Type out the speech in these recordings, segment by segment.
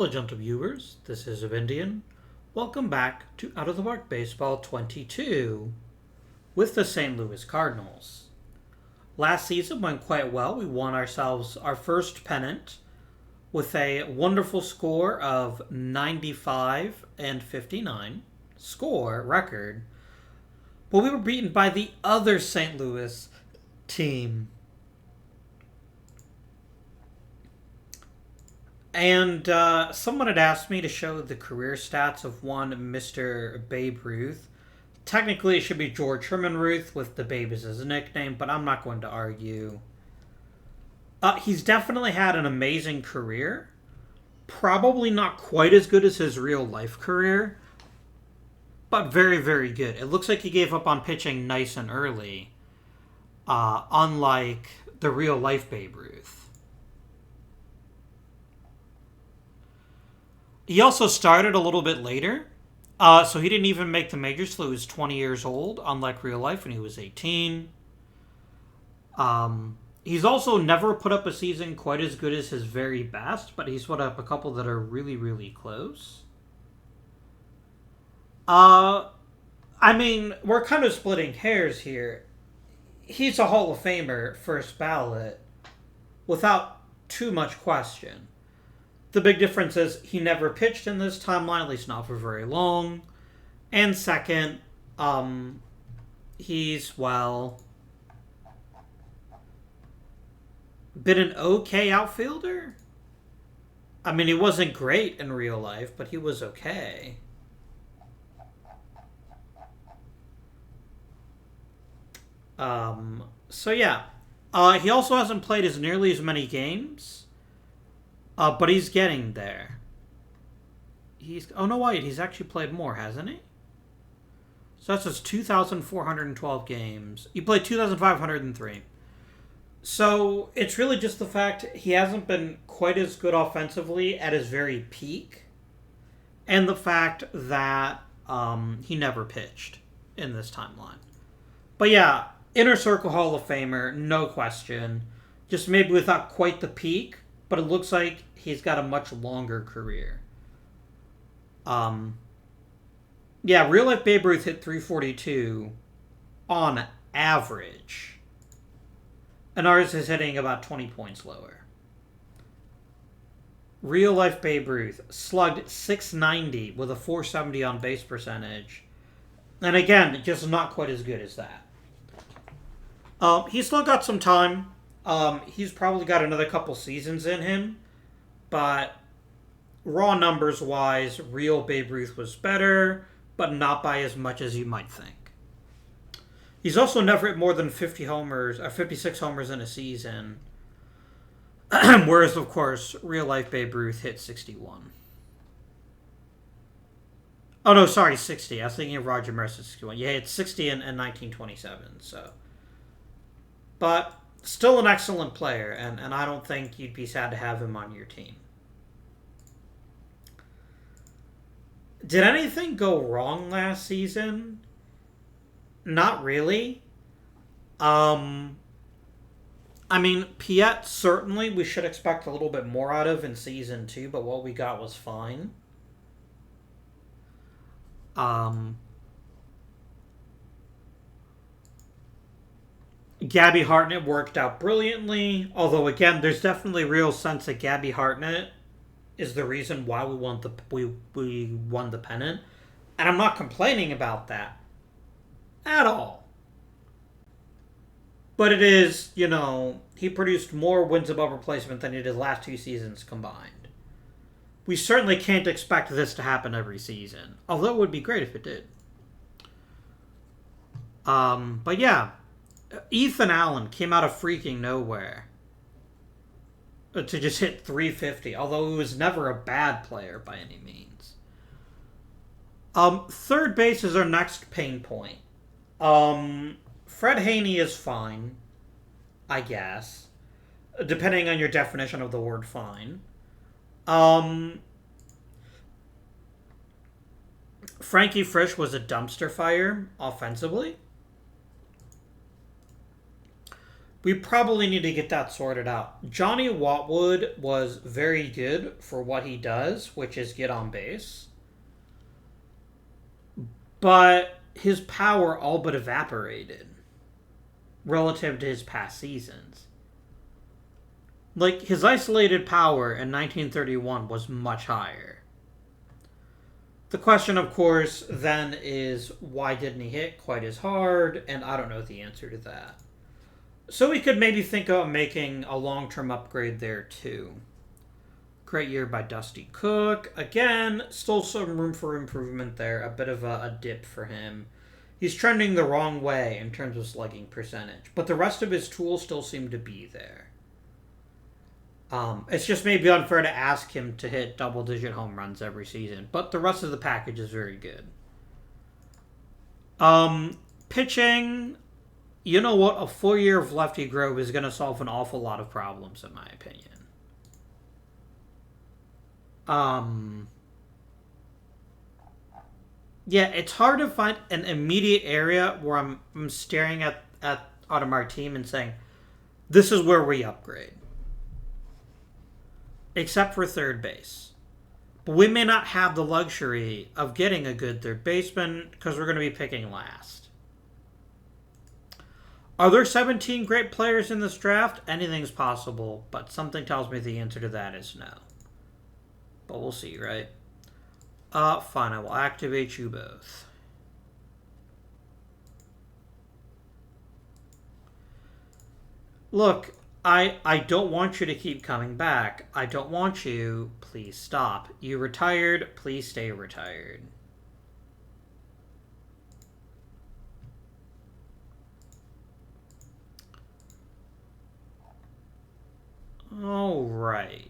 Hello, gentle viewers. This is Indian. Welcome back to Out of the Park Baseball 22 with the St. Louis Cardinals. Last season went quite well. We won ourselves our first pennant with a wonderful score of 95 and 59 score record. But we were beaten by the other St. Louis team. And someone had asked me to show the career stats of one Mr. Babe Ruth. Technically, it should be George Herman Ruth with the Babe as his nickname, but I'm not going to argue. He's definitely had an amazing career. Probably not quite as good as his real life career, but very, very good. It looks like he gave up on pitching nice and early, unlike the real life Babe Ruth. He also started a little bit later, so he didn't even make the majors till he was 20 years old, unlike real life when he was 18. He's also never put up a season quite as good as his very best, but he's put up a couple that are really, really close. I mean, we're kind of splitting hairs here. He's a Hall of Famer, first ballot, without too much question. The big difference is he never pitched in this timeline, at least not for very long. And second, he's, well, been an okay outfielder. I mean, he wasn't great in real life, but he was okay. So yeah. He also hasn't played as nearly as many games. But he's getting there. Oh no, wait, he's actually played more, hasn't he? So that's just 2,412 games. He played 2,503. So it's really just the fact he hasn't been quite as good offensively at his very peak, and the fact that he never pitched in this timeline. But yeah, Inner Circle Hall of Famer, no question. Just maybe without quite the peak, but it looks like he's got a much longer career. Yeah, real life Babe Ruth hit 342 on average. And ours is hitting about 20 points lower. Real life Babe Ruth slugged 690 with a 470 on base percentage. And again, just not quite as good as that. He's still got some time. He's probably got another couple seasons in him. But raw numbers wise, real Babe Ruth was better, but not by as much as you might think. He's also never hit more than 50 homers, or 56 homers in a season. Whereas, of course, real life Babe Ruth hit 61. Oh no, sorry, 60. I was thinking of Roger Maris at 61. Yeah, it's 60 in 1927. So, but still an excellent player, and I don't think you'd be sad to have him on your team. Did anything go wrong last season? Not really. I mean, Piet, certainly we should expect a little bit more out of in Season 2, but what we got was fine. Gabby Hartnett worked out brilliantly, although again, there's definitely a real sense that Gabby Hartnett is the reason why we won the pennant, and I'm not complaining about that at all. But it is, he produced more wins above replacement than he did his last two seasons combined. We certainly can't expect this to happen every season, although it would be great if it did. But yeah. Ethan Allen came out of freaking nowhere to just hit 350, although he was never a bad player by any means. Third base is our next pain point. Fred Haney is fine, I guess, depending on your definition of the word fine. Frankie Frisch was a dumpster fire offensively. We probably need to get that sorted out. Johnny Watwood was very good for what he does, which is get on base. But his power all but evaporated relative to his past seasons. Like, his isolated power in 1931 was much higher. The question, of course, then is why didn't he hit quite as hard? And I don't know the answer to that. So we could maybe think of making a long-term upgrade there too. Great year by Dusty Cook. Again, still some room for improvement there. A bit of a dip for him. He's trending the wrong way in terms of slugging percentage. But the rest of his tools still seem to be there. It's just maybe unfair to ask him to hit double-digit home runs every season. But the rest of the package is very good. Pitching, you know what? A full year of Lefty Grove is going to solve an awful lot of problems, in my opinion. Yeah, it's hard to find an immediate area where I'm staring at Audemars team and saying, this is where we upgrade. Except for third base. But we may not have the luxury of getting a good third baseman because we're going to be picking last. Are there 17 great players in this draft? Anything's possible, but something tells me the answer to that is no. But we'll see, right? Fine, I will activate you both. Look, I don't want you to keep coming back. I don't want you. Please stop. You retired. Please stay retired. All right.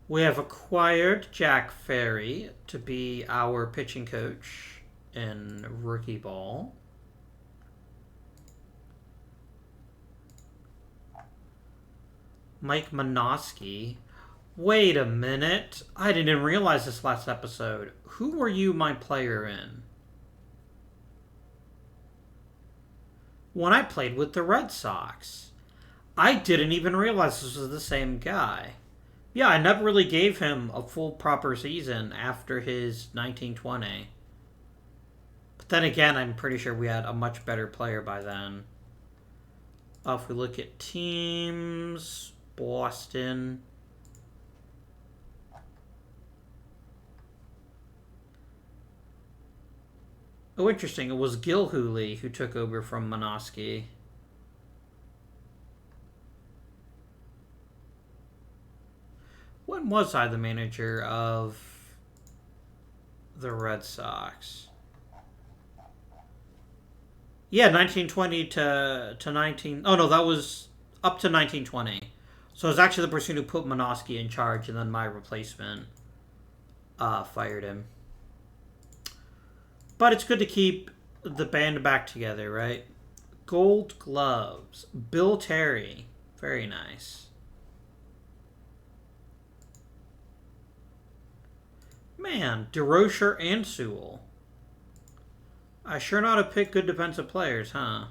We have acquired Jack Ferry to be our pitching coach in rookie ball. Mike Minoski. Wait a minute. I didn't realize this last episode. Who were you my player in? When I played with the Red Sox. I didn't even realize this was the same guy. Yeah, I never really gave him a full proper season after his 1920. But then again, I'm pretty sure we had a much better player by then. If we look at teams, Boston. Oh, interesting. It was Gilhooly who took over from Minoski. When was I the manager of the Red Sox? Yeah, 1920 to 19... Oh, no, that was up to 1920. So it was actually the person who put Minoski in charge, and then my replacement fired him. But it's good to keep the band back together, right? Gold Gloves. Bill Terry. Very nice. Man, DeRocher and Sewell. I sure know how to pick good defensive players, huh?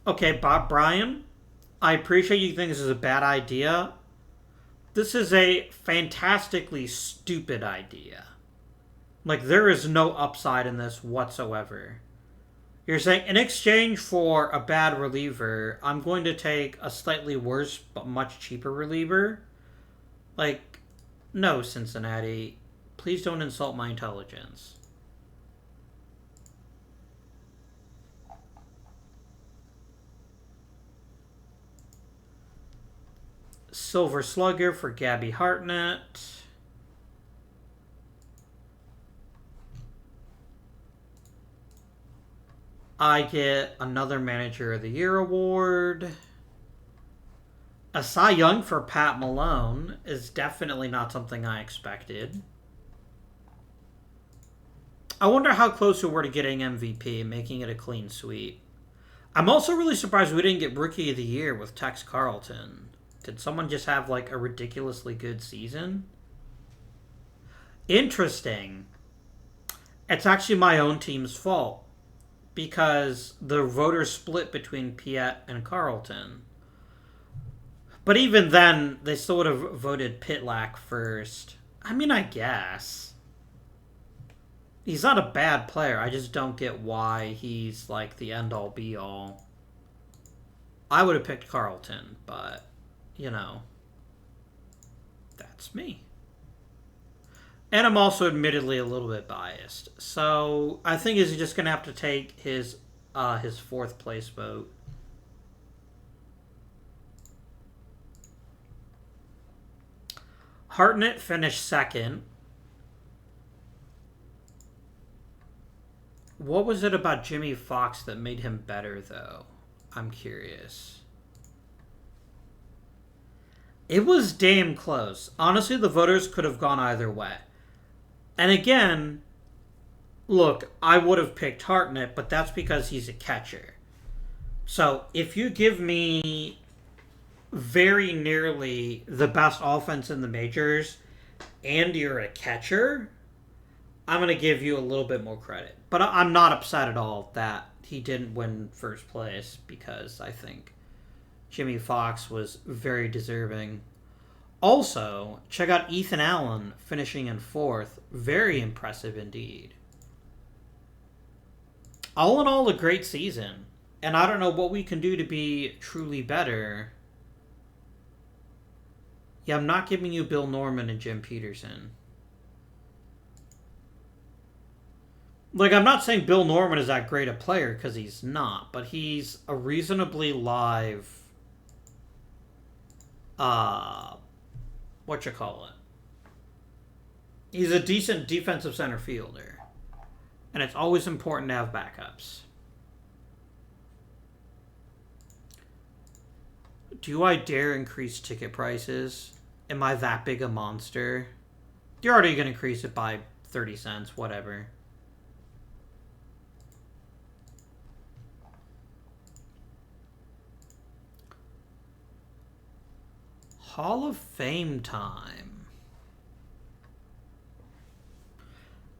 Okay, Bob Bryan. I appreciate you think this is a bad idea. This is a fantastically stupid idea. Like, there is no upside in this whatsoever. You're saying, in exchange for a bad reliever, I'm going to take a slightly worse but much cheaper reliever? Like, no, Cincinnati. Please don't insult my intelligence. Silver Slugger for Gabby Hartnett. I get another Manager of the Year award. A Cy Young for Pat Malone is definitely not something I expected. I wonder how close we were to getting MVP and making it a clean sweep. I'm also really surprised we didn't get Rookie of the Year with Tex Carlton. Did someone just have like a ridiculously good season? Interesting. It's actually my own team's fault because the voters split between Piet and Carlton. But even then, they still would have voted Pitlack first. I mean, I guess. He's not a bad player. I just don't get why he's like the end-all be-all. I would have picked Carlton, but, you know, that's me. And I'm also admittedly a little bit biased. So I think he's just going to have to take his fourth place vote. Hartnett finished second. What was it about Jimmy Fox that made him better, though? I'm curious. It was damn close. Honestly, the voters could have gone either way. And again, look, I would have picked Hartnett, but that's because he's a catcher. So if you give me very nearly the best offense in the majors and you're a catcher, I'm going to give you a little bit more credit. But I'm not upset at all that he didn't win first place because I think Jimmy Fox was very deserving. Also, check out Ethan Allen finishing in fourth. Very impressive indeed. All in all, a great season. And I don't know what we can do to be truly better. Yeah, I'm not giving you Bill Norman and Jim Peterson. Like, I'm not saying Bill Norman is that great a player, because he's not. But he's a reasonably live... He's a decent defensive center fielder. And it's always important to have backups. Do I dare increase ticket prices? Am I that big a monster? You're already going to increase it by 30 cents, whatever. Hall of Fame time.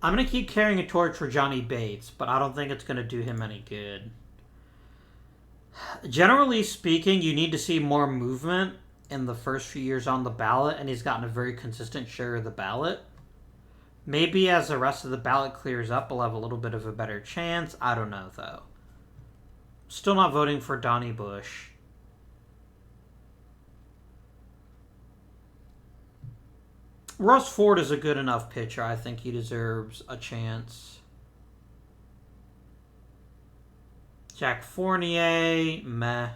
I'm going to keep carrying a torch for Johnny Bates, but I don't think it's going to do him any good. Generally speaking, you need to see more movement in the first few years on the ballot, and he's gotten a very consistent share of the ballot. Maybe as the rest of the ballot clears up, we'll have a little bit of a better chance. I don't know, though. Still not voting for Donnie Bush. Russ Ford is a good enough pitcher. I think he deserves a chance. Jack Fournier, meh.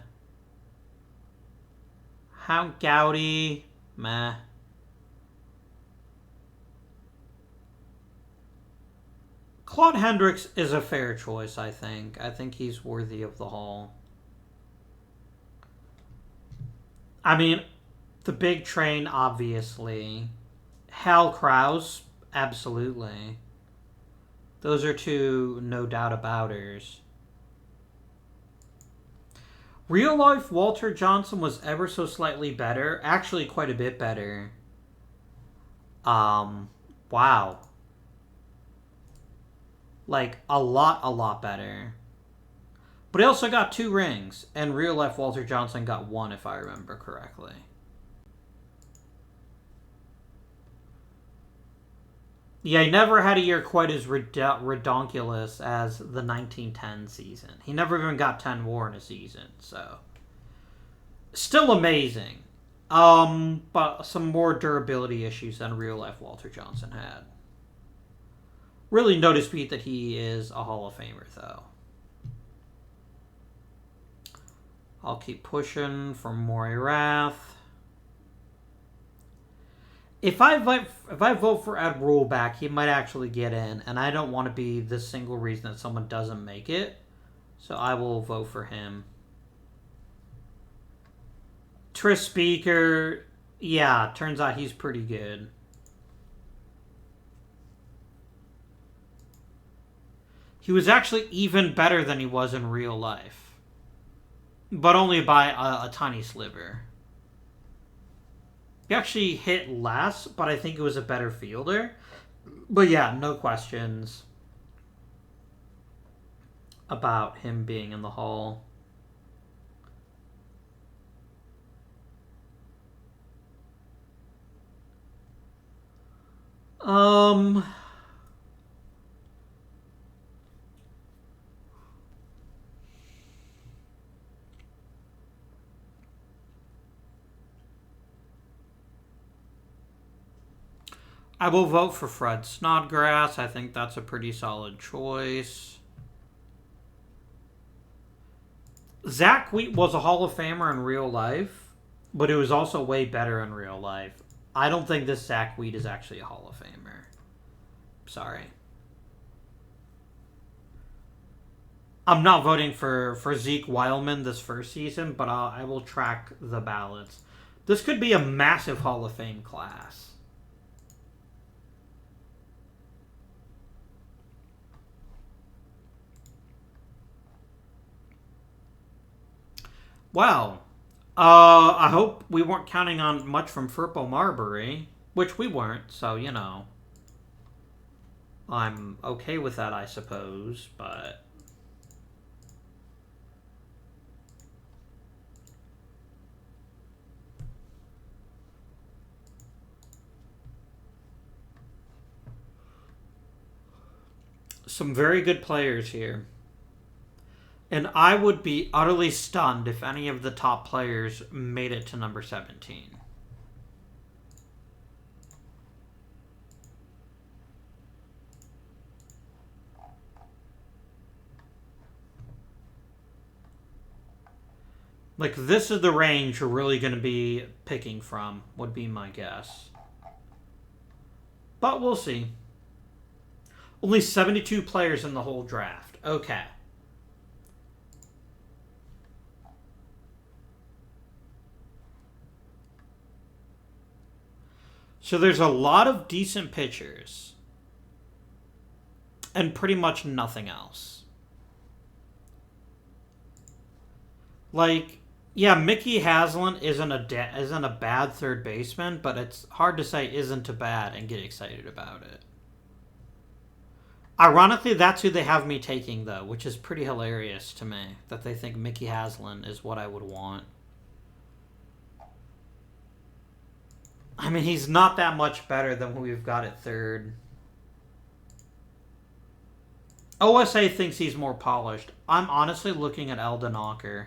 Hank Gowdy, meh. Claude Hendricks is a fair choice, I think. I think he's worthy of the Hall. I mean, the big train, obviously. Hal Krause, absolutely. Those are two no doubt abouters. Real life Walter Johnson was ever so slightly better. Actually, quite a bit better. Wow. Like, a lot better. But he also got 2 rings. And real life Walter Johnson got 1, if I remember correctly. Yeah, he never had a year quite as redonkulous as the 1910 season. He never even got 10 WAR in a season, so... Still amazing. But some more durability issues than real-life Walter Johnson had. Really no dispute that he is a Hall of Famer, though. I'll keep pushing for Maury Rath. If I vote for Ed Rulback, he might actually get in, and I don't want to be the single reason that someone doesn't make it, so I will vote for him. Tris Speaker, yeah, turns out he's pretty good. He was actually even better than he was in real life. but only by a tiny sliver. He actually hit less, but I think it was a better fielder. But yeah, no questions about him being in the Hall. I will vote for Fred Snodgrass. I think that's a pretty solid choice. Zach Wheat was a Hall of Famer in real life, but it was also way better in real life. I don't think this Zach Wheat is actually a Hall of Famer. Sorry. I'm not voting for Zeke Wildman this first season, but I will track the ballots. This could be a massive Hall of Fame class. Well, I hope we weren't counting on much from Furpo Marbury, which we weren't, so, you know. I'm okay with that, I suppose, but... Some very good players here. And I would be utterly stunned if any of the top players made it to number 17. Like, this is the range you're really going to be picking from, would be my guess. But we'll see. Only 72 players in the whole draft. Okay. So there's a lot of decent pitchers. And pretty much nothing else. Like, yeah, Mickey Haslam isn't a bad third baseman, but it's hard to say isn't a bad and get excited about it. Ironically, that's who they have me taking, though, which is pretty hilarious to me, that they think Mickey Haslam is what I would want. I mean, he's not that much better than who we've got at third. OSA thinks he's more polished. I'm honestly looking at Eldon Ocker.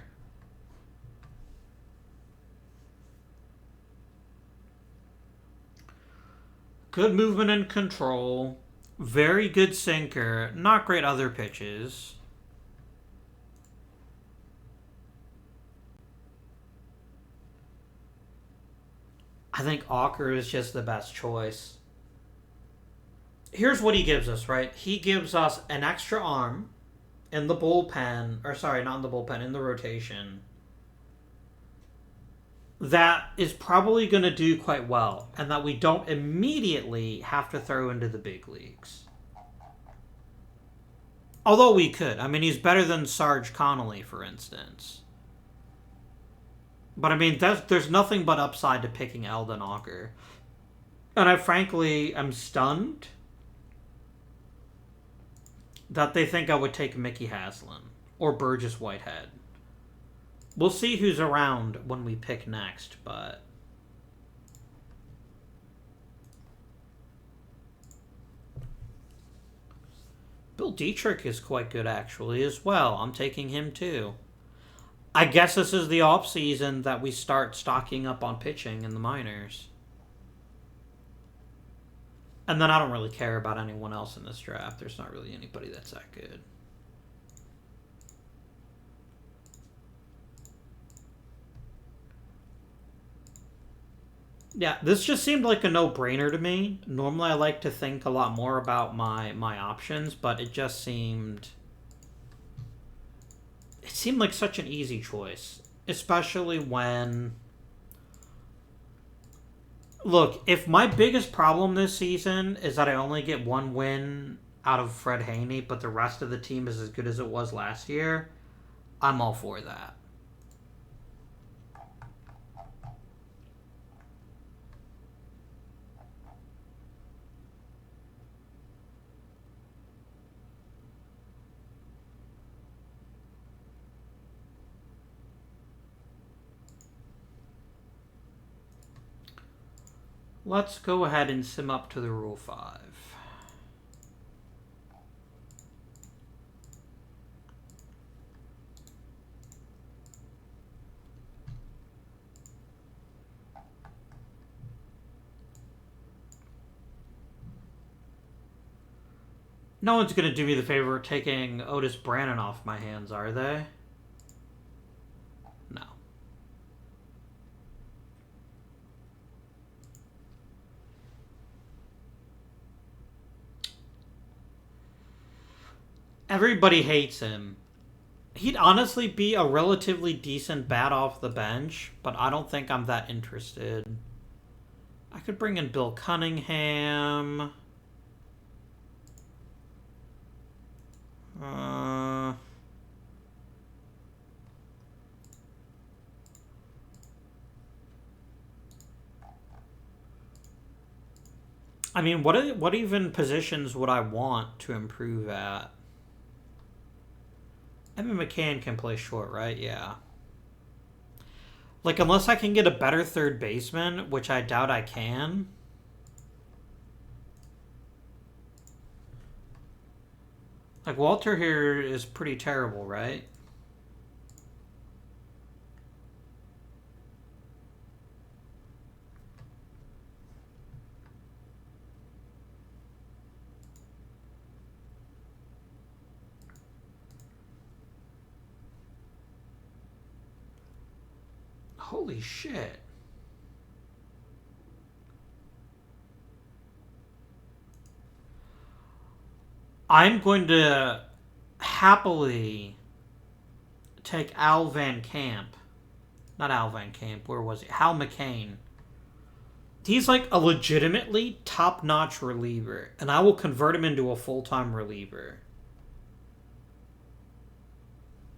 Good movement and control. Very good sinker. Not great other pitches. I think Ocker is just the best choice. Here's what he gives us, right? He gives us an extra arm in the bullpen, or sorry, not in the bullpen, in the rotation. That is probably going to do quite well, and that we don't immediately have to throw into the big leagues. Although we could. I mean, he's better than Sarge Connolly, for instance. But I mean, there's nothing but upside to picking Eldon Ocker. And I frankly am stunned that they think I would take Mickey Haslam or Burgess Whitehead. We'll see who's around when we pick next, but... Bill Dietrich is quite good, actually, as well. I'm taking him, too. I guess this is the off-season that we start stocking up on pitching in the minors. And then I don't really care about anyone else in this draft. There's not really anybody that's that good. Yeah, this just seemed like a no-brainer to me. Normally I like to think a lot more about my options, but it just seemed... It seemed like such an easy choice. Especially when... Look, if my biggest problem this season is that I only get one win out of Fred Haney, but the rest of the team is as good as it was last year, I'm all for that. Let's go ahead and sim up to the Rule 5. No one's going to do me the favor of taking Otis Brannon off my hands, are they? No. Everybody hates him. He'd honestly be a relatively decent bat off the bench, but I don't think I'm that interested. I could bring in Bill Cunningham. I mean, what even positions would I want to improve at? Evan McCann can play short, right? Yeah. Like, unless I can get a better third baseman, which I doubt I can. Like, Walter here is pretty terrible, right? Holy shit. I'm going to happily take Al Van Camp. Not Al Van Camp. Where was he? Hal McCain. He's like a legitimately top-notch reliever, and I will convert him into a full-time reliever.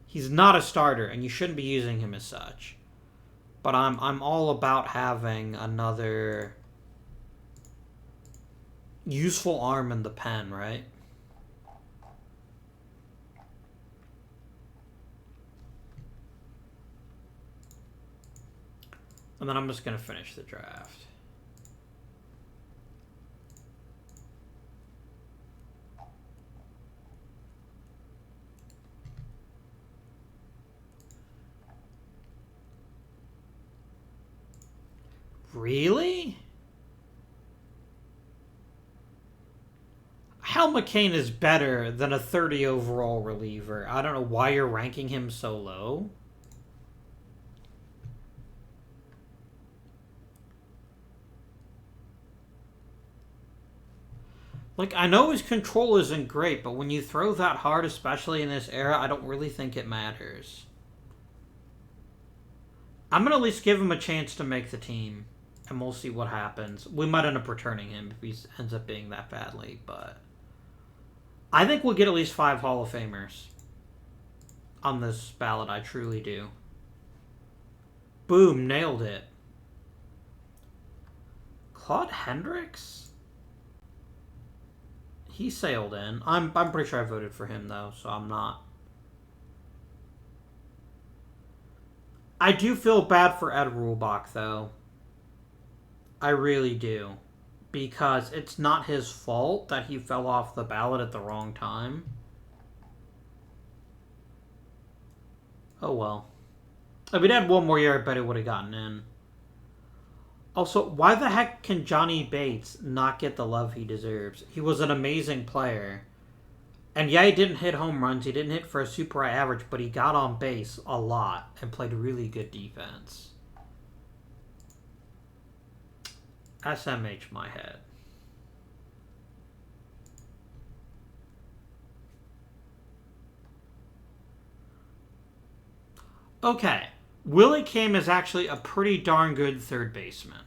He's not a starter, and you shouldn't be using him as such. But I'm all about having another useful arm in the pen, right? And then I'm just going to finish the draft. Really? Hal McCain is better than a 30 overall reliever. I don't know why you're ranking him so low. Like, I know his control isn't great, but when you throw that hard, especially in this era, I don't really think it matters. I'm going to at least give him a chance to make the team, and we'll see what happens. We might end up returning him if he ends up being that badly, but I think we'll get at least 5 Hall of Famers on this ballot. I truly do. Boom, nailed it. Claude Hendricks? He sailed in. I'm pretty sure I voted for him, though, so I'm not. I do feel bad for Ed Rulebach, though. I really do. Because it's not his fault that he fell off the ballot at the wrong time. Oh, well. If he'd had one more year, I bet he would have gotten in. Also, why the heck can Johnny Bates not get the love he deserves? He was an amazing player. And yeah, he didn't hit home runs. He didn't hit for a super high average, but he got on base a lot and played really good defense. SMH my head. Okay. Willie Kim is actually a pretty darn good third baseman.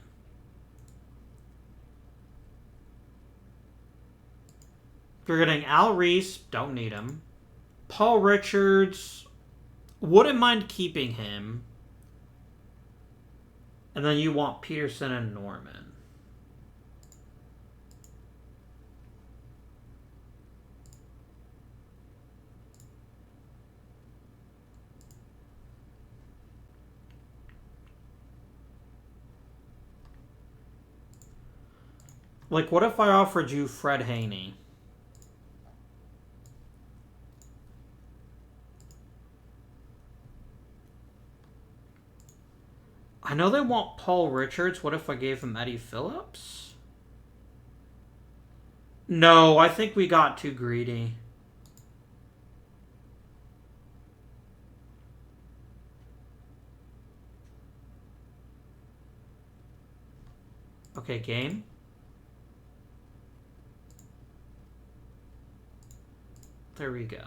If you're getting Al Reese, don't need him. Paul Richards, wouldn't mind keeping him. And then you want Peterson and Norman. Like, what if I offered you Fred Haney? I know they want Paul Richards. What if I gave him Eddie Phillips? No, I think we got too greedy. Okay, game. There we go.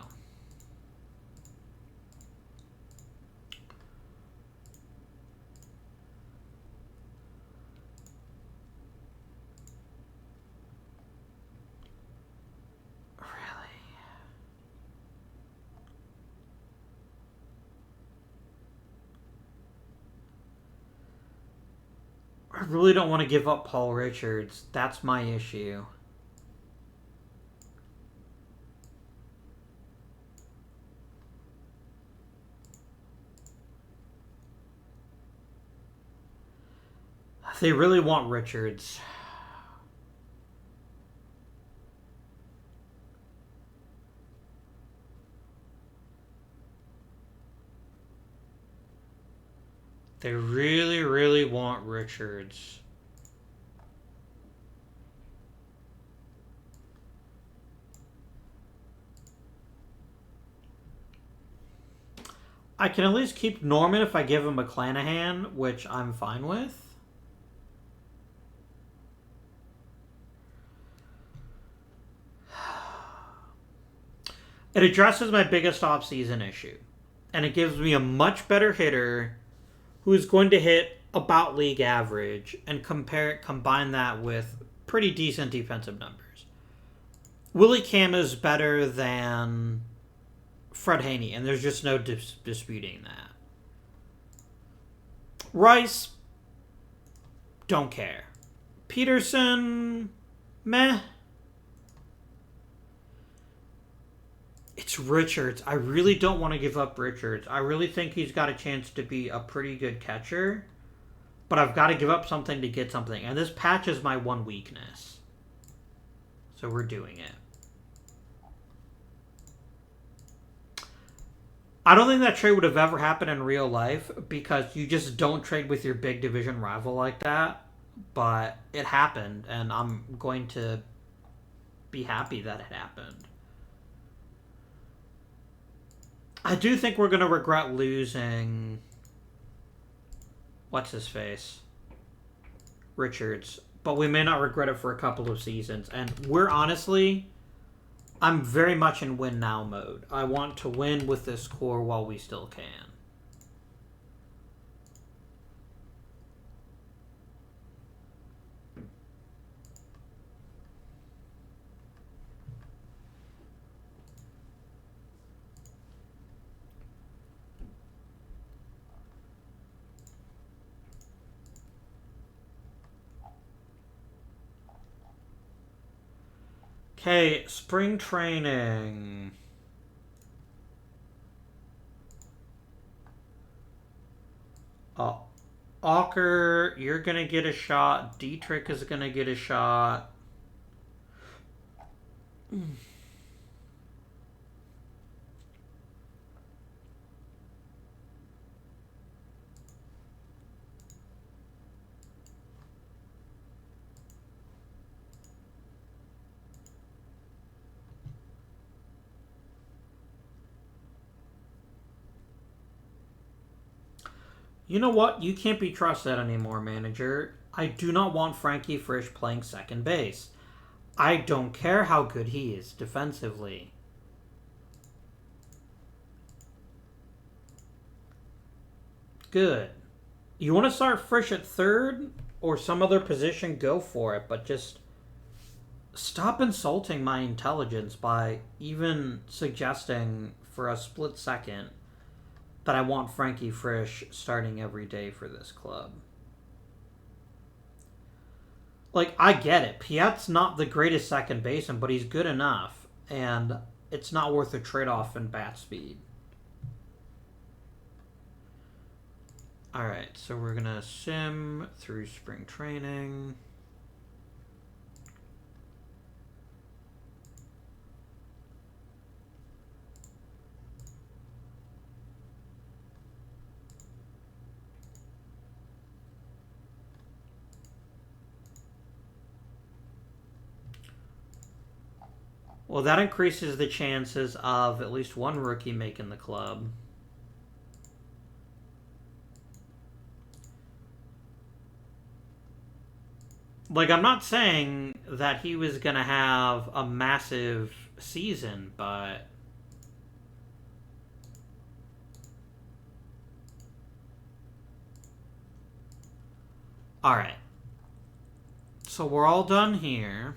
I really don't want to give up Paul Richards. That's my issue. They really want Richards. They really, really want Richards. I can at least keep Norman if I give him McClanahan, which I'm fine with. It addresses my biggest off-season issue. And it gives me a much better hitter who is going to hit about league average and combine that with pretty decent defensive numbers. Willie Cam is better than Fred Haney, and there's just no disputing that. Rice, don't care. Peterson, meh. It's Richards. I really don't want to give up Richards. I really think he's got a chance to be a pretty good catcher. But I've got to give up something to get something. And this patch is my one weakness. So we're doing it. I don't think that trade would have ever happened in real life because you just don't trade with your big division rival like that. But it happened, and I'm going to be happy that it happened. I do think we're going to regret losing... What's his face? Richards. But we may not regret it for a couple of seasons. And we're honestly... I'm very much in win now mode. I want to win with this core while we still can. Okay, spring training. Walker, you're going to get a shot. Dietrich is going to get a shot. You know what? You can't be trusted anymore, manager. I do not want Frankie Frisch playing second base. I don't care how good he is defensively. Good. You want to start Frisch at third or some other position, go for it, but just stop insulting my intelligence by even suggesting for a split second that I want Frankie Frisch starting every day for this club. Like, I get it. Piet's not the greatest second baseman, but he's good enough. And it's not worth a trade-off in bat speed. Alright, so we're going to sim through spring training. Well, that increases the chances of at least one rookie making the club. Like, I'm not saying that he was going to have a massive season, but... Alright. So we're all done here.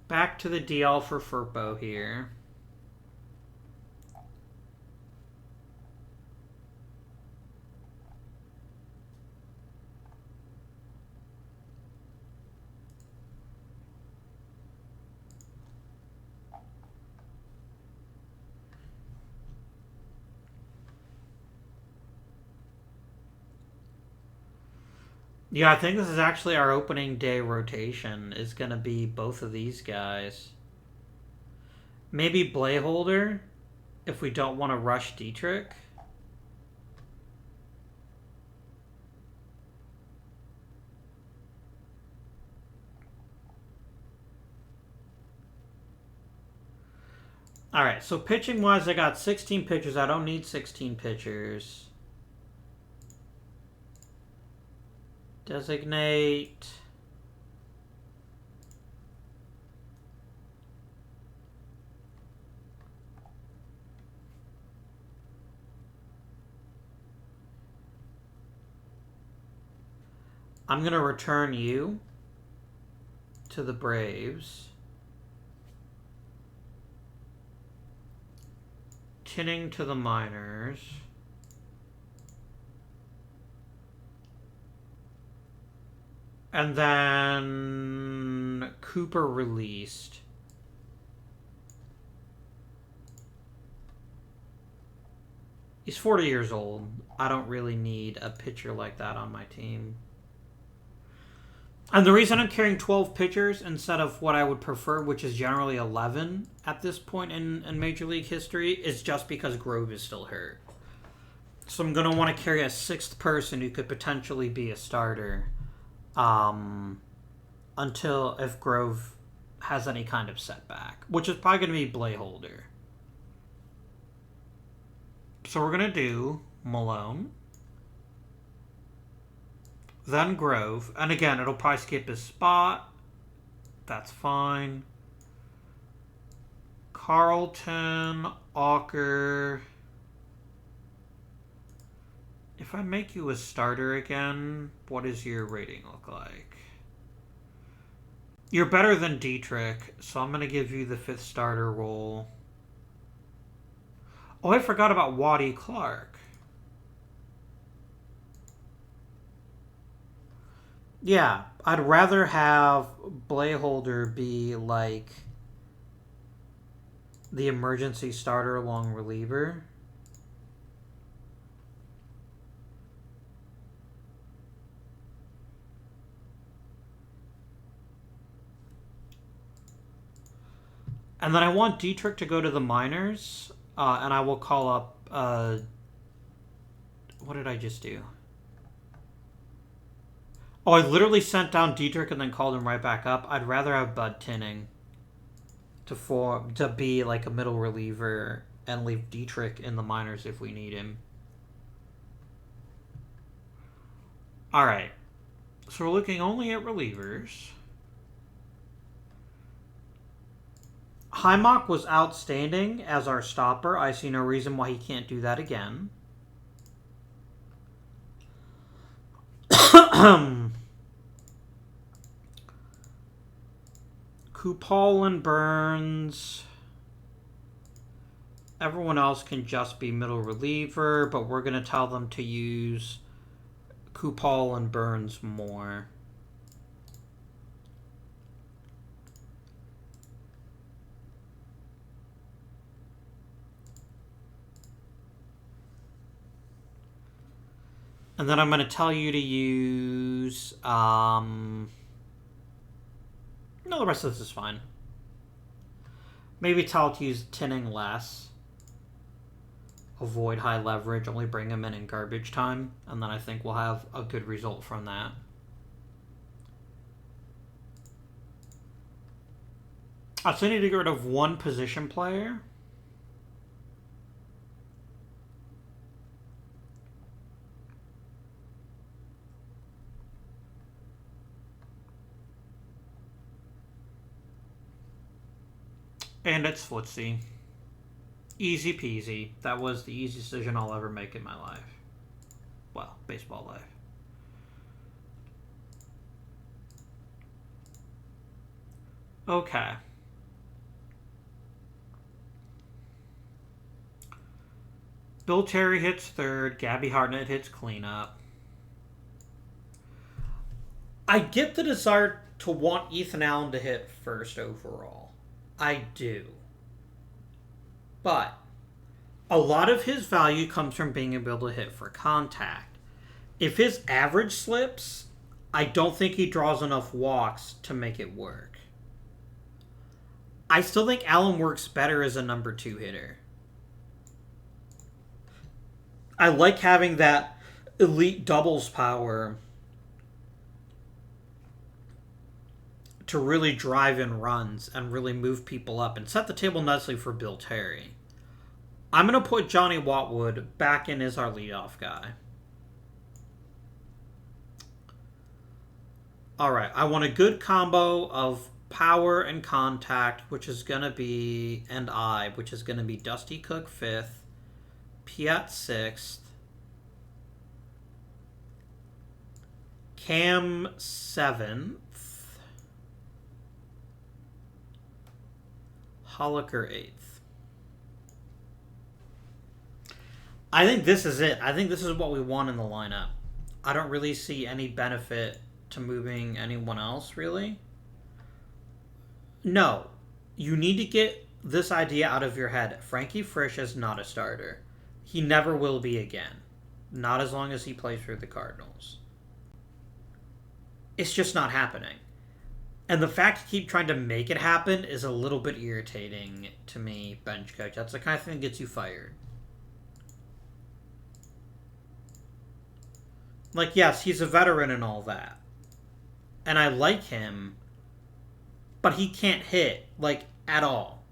Back to the DL for Furpo here. Yeah, I think this is actually our opening day rotation is going to be both of these guys. Maybe Blayholder, if we don't want to rush Dietrich. Alright, so pitching-wise, I got 16 pitchers. I don't need 16 pitchers. Designate... I'm going to return you to the Braves. Tinning to the minors. And then Cooper released. He's 40 years old. I don't really need a pitcher like that on my team. And the reason I'm carrying 12 pitchers instead of what I would prefer, which is generally 11 at this point in Major League history, is just because Grove is still hurt. So I'm going to want to carry a sixth person who could potentially be a starter until if Grove has any kind of setback, which is probably going to be Blayholder. So we're going to do Malone. Then Grove. And again, it'll probably skip his spot. That's fine. Carlton, Auker. If I make you a starter again, what does your rating look like? You're better than Dietrich, so I'm going to give you the 5th starter role. Oh, I forgot about Waddy Clark. Yeah, I'd rather have Blayholder be like the emergency starter long reliever. And then I want Dietrich to go to the minors, and I will call up... what did I just do? Oh, I literally sent down Dietrich and then called him right back up. I'd rather have Bud Tinning to be like a middle reliever and leave Dietrich in the minors if we need him. All right. So we're looking only at relievers. Heimak was outstanding as our stopper. I see no reason why he can't do that again. Kupal and Burns. Everyone else can just be middle reliever, but we're going to tell them to use Kupal and Burns more. And then I'm going to tell you to use... no, the rest of this is fine. Maybe tell it to use Tinning less. Avoid high leverage, only bring him in garbage time. And then I think we'll have a good result from that. I still need to get rid of one position player. And it's footsie. Easy peasy. That was the easiest decision I'll ever make in my life. Well, baseball life. Okay. Bill Terry hits third. Gabby Hartnett hits cleanup. I get the desire to want Ethan Allen to hit first overall. I do. But a lot of his value comes from being able to hit for contact. If his average slips, I don't think he draws enough walks to make it work. I still think Allen works better as a number 2 hitter. I like having that elite doubles power to really drive in runs and really move people up and set the table nicely for Bill Terry. I'm going to put Johnny Watwood back in as our leadoff guy. Alright, I want a good combo of power and contact, which is going to be, and which is going to be Dusty Cook 5th, Piat 6th, Cam 7th, Holliker 8th. I think this is it. I think this is what we want in the lineup. I don't really see any benefit to moving anyone else, really. No. You need to get this idea out of your head. Frankie Frisch is not a starter. He never will be again. Not as long as he plays for the Cardinals. It's just not happening. And the fact you keep trying to make it happen is a little bit irritating to me, bench coach. That's the kind of thing that gets you fired. Like, yes, he's a veteran and all that. And I like him, but he can't hit, like, at all.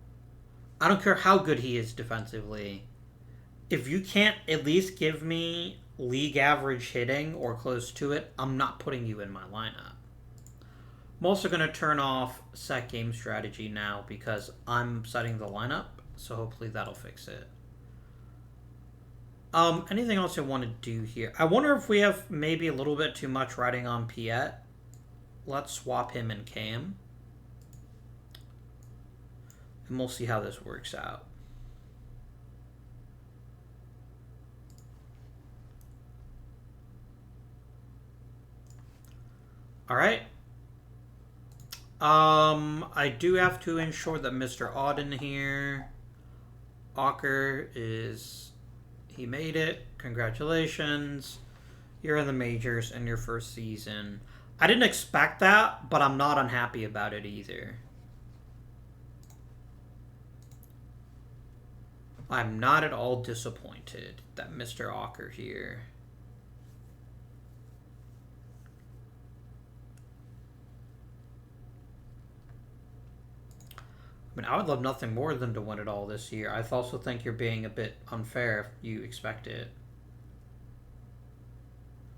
I don't care how good he is defensively. If you can't at least give me league average hitting or close to it, I'm not putting you in my lineup. I'm also going to turn off set game strategy now because I'm setting the lineup, so hopefully that'll fix it. Anything else I want to do here? I wonder if we have maybe a little bit too much riding on Piet. Let's swap him and Cam. And we'll see how this works out. Alright. I do have to ensure that Mr. Auden here. Ocker is... He made it. Congratulations. You're in the majors in your first season. I didn't expect that, but I'm not unhappy about it either. I'm not at all disappointed that Mr. Ocker here. I mean, I would love nothing more than to win it all this year. I also think you're being a bit unfair if you expect it.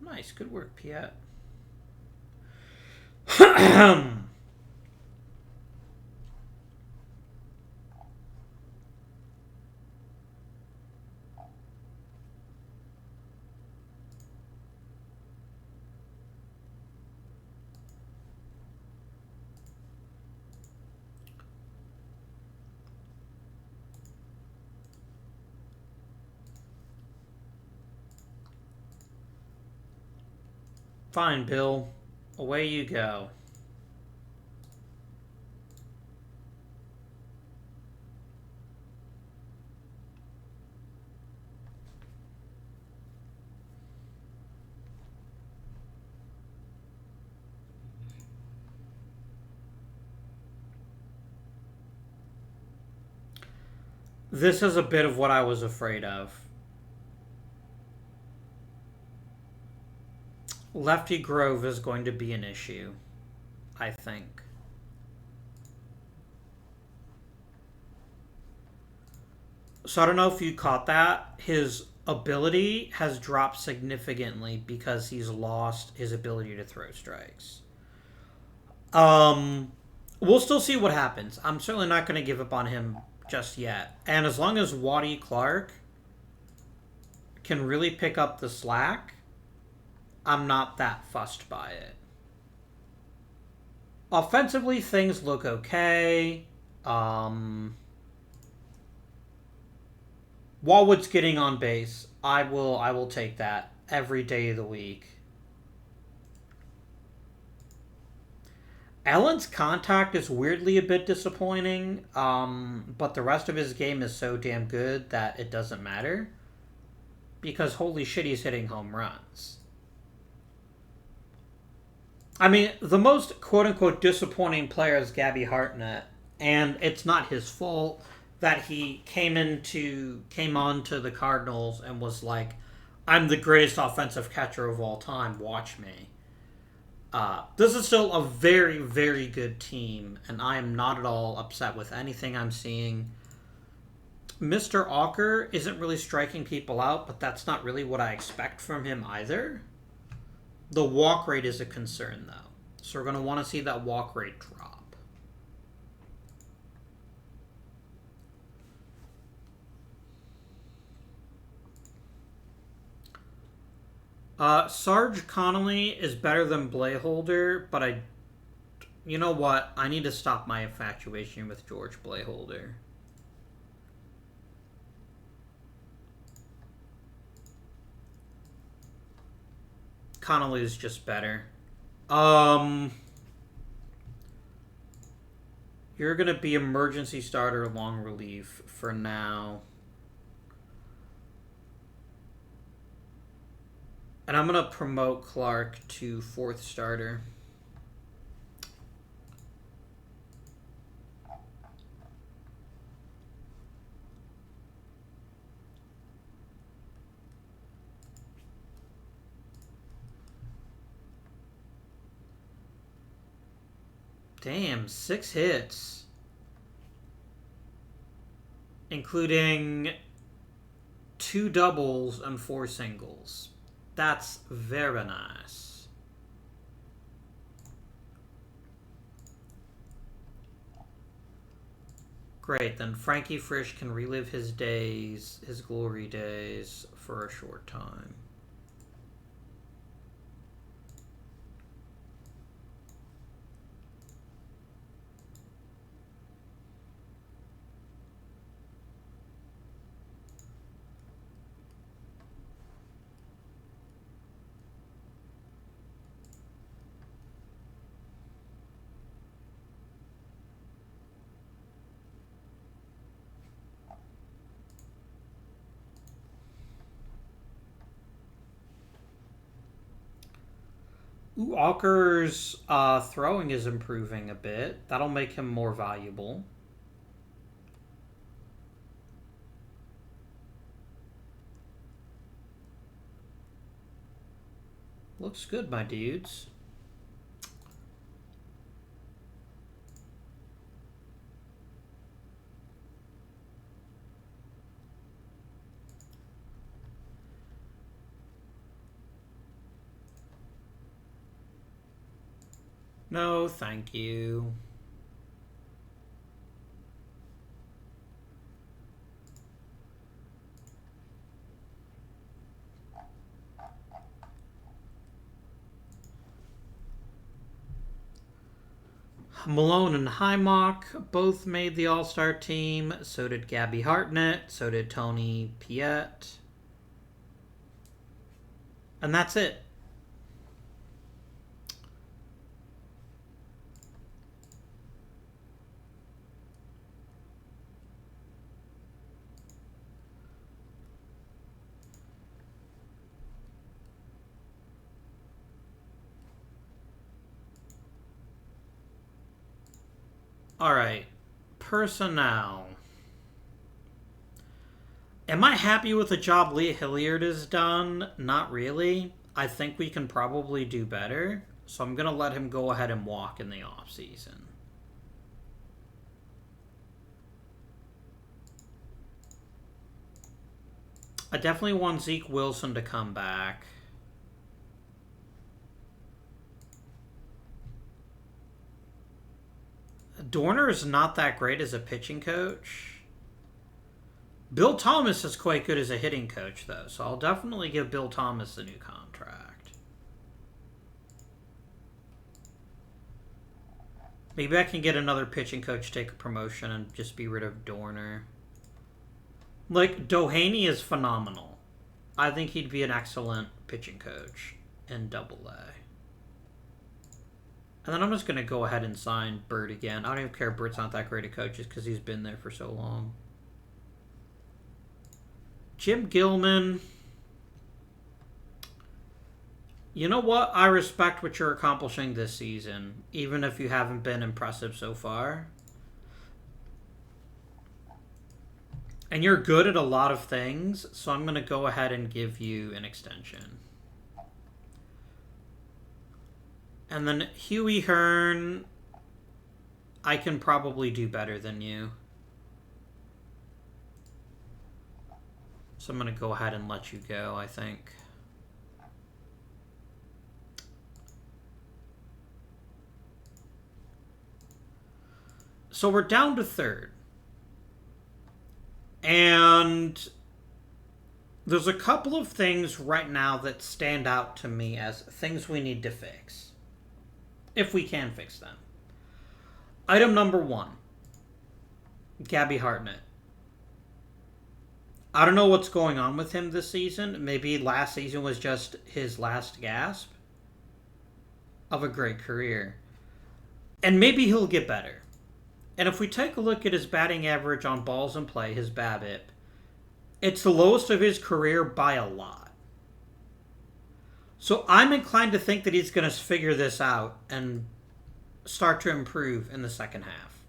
Nice. Good work, Piet. Fine, Bill. Away you go. This is a bit of what I was afraid of. Lefty Grove is going to be an issue, I think. So I don't know if you caught that. His ability has dropped significantly because he's lost his ability to throw strikes. Um, we'll still see what happens. I'm certainly not going to give up on him just yet. And as long as Waddy Clark can really pick up the slack, I'm not that fussed by it. Offensively, things look okay. Wallwood's getting on base. I will take that every day of the week. Allen's contact is weirdly a bit disappointing, but the rest of his game is so damn good that it doesn't matter. Because holy shit, he's hitting home runs. I mean, the most quote-unquote disappointing player is Gabby Hartnett, and it's not his fault that he came on to the Cardinals and was like, I'm the greatest offensive catcher of all time, watch me. This is still a very, very good team, and I am not at all upset with anything I'm seeing. Mr. Auker isn't really striking people out, but that's not really what I expect from him either. The walk rate is a concern, though. So we're going to want to see that walk rate drop. Sarge Connolly is better than Blayholder, but you know what? I need to stop my infatuation with George Blayholder. Connolly is just better. You're going to be emergency starter long relief for now. And I'm going to promote Clark to 4th starter. Damn, 6 hits. Including 2 doubles and 4 singles. That's very nice. Great, then Frankie Frisch can relive his days, his glory days, for a short time. Walker's throwing is improving a bit. That'll make him more valuable. Looks good, my dudes. No, thank you. Malone and Hymock both made the All-Star team. So did Gabby Hartnett. So did Tony Piette. And that's it. All right, personnel. Am I happy with the job Leah Hilliard has done? Not really. I think we can probably do better. So I'm going to let him go ahead and walk in the offseason. I definitely want Zeke Wilson to come back. Dorner is not that great as a pitching coach. Bill Thomas is quite good as a hitting coach, though, so I'll definitely give Bill Thomas a new contract. Maybe I can get another pitching coach to take a promotion and just be rid of Dorner. Like, Doheny is phenomenal. I think he'd be an excellent pitching coach in Double-A. And then I'm just going to go ahead and sign Bird again. I don't even care if Bird's not that great a coach just because he's been there for so long. Jim Gilman. You know what? I respect what you're accomplishing this season, even if you haven't been impressive so far. And you're good at a lot of things, so I'm going to go ahead and give you an extension. And then Huey Hearn, I can probably do better than you. So I'm going to go ahead and let you go, I think. So we're down to third. And there's a couple of things right now that stand out to me as things we need to fix. If we can fix them. Item number 1. Gabby Hartnett. I don't know what's going on with him this season. Maybe last season was just his last gasp of a great career. And maybe he'll get better. And if we take a look at his batting average on balls in play, his BABIP, it's the lowest of his career by a lot. So I'm inclined to think that he's going to figure this out and start to improve in the second half.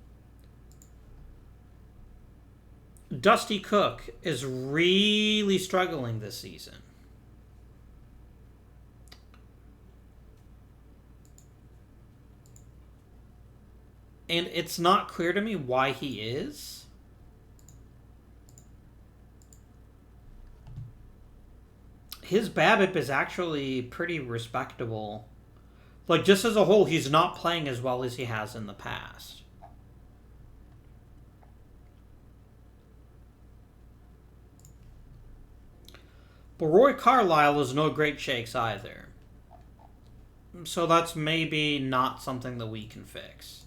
Dusty Cook is really struggling this season. And it's not clear to me why he is. His BABIP is actually pretty respectable. Like, just as a whole, he's not playing as well as he has in the past. But Roy Carlisle is no great shakes either. So that's maybe not something that we can fix.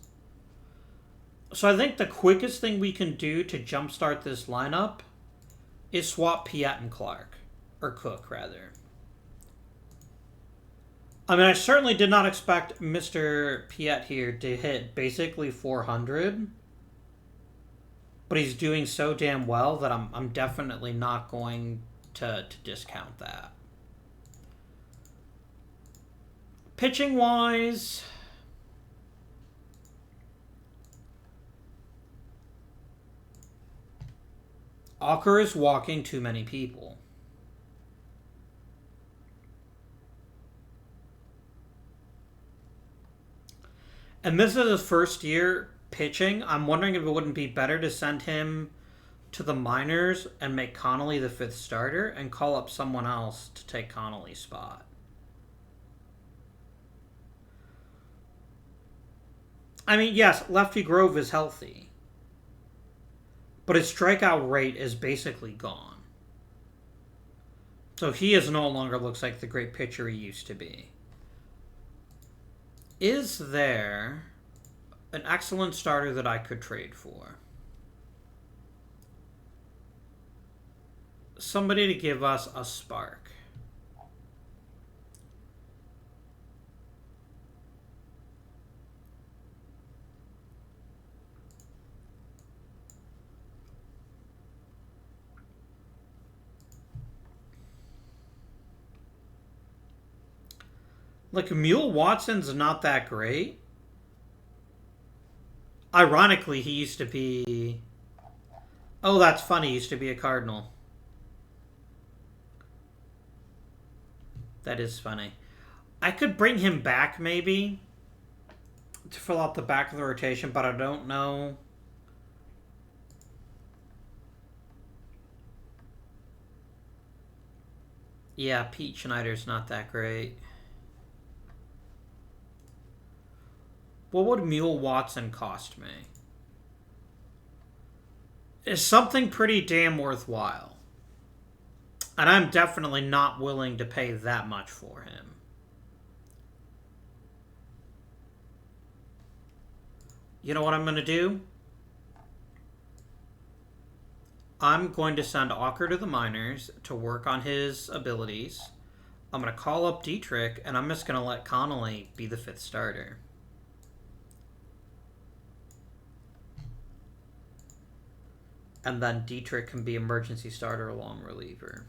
So I think the quickest thing we can do to jumpstart this lineup is swap Piet and Clark. Or Cook, rather. I mean, I certainly did not expect Mr. Piet here to hit basically 400. But he's doing so damn well that I'm definitely not going to discount that. Pitching-wise, Ocker is walking too many people. And this is his first year pitching. I'm wondering if it wouldn't be better to send him to the minors and make Connolly the 5th starter and call up someone else to take Connolly's spot. I mean, yes, Lefty Grove is healthy. But his strikeout rate is basically gone. So he is no longer looks like the great pitcher he used to be. Is there an excellent starter that I could trade for? Somebody to give us a spark. Like, Mule Watson's not that great. Ironically, he used to be... Oh, that's funny. He used to be a Cardinal. That is funny. I could bring him back, maybe, to fill out the back of the rotation, but I don't know. Yeah, Pete Schneider's not that great. What would Mule Watson cost me? It's something pretty damn worthwhile. And I'm definitely not willing to pay that much for him. You know what I'm going to do? I'm going to send Ocker to the minors to work on his abilities. I'm going to call up Dietrich, and I'm just going to let Connolly be the 5th starter. And then Dietrich can be emergency starter along reliever.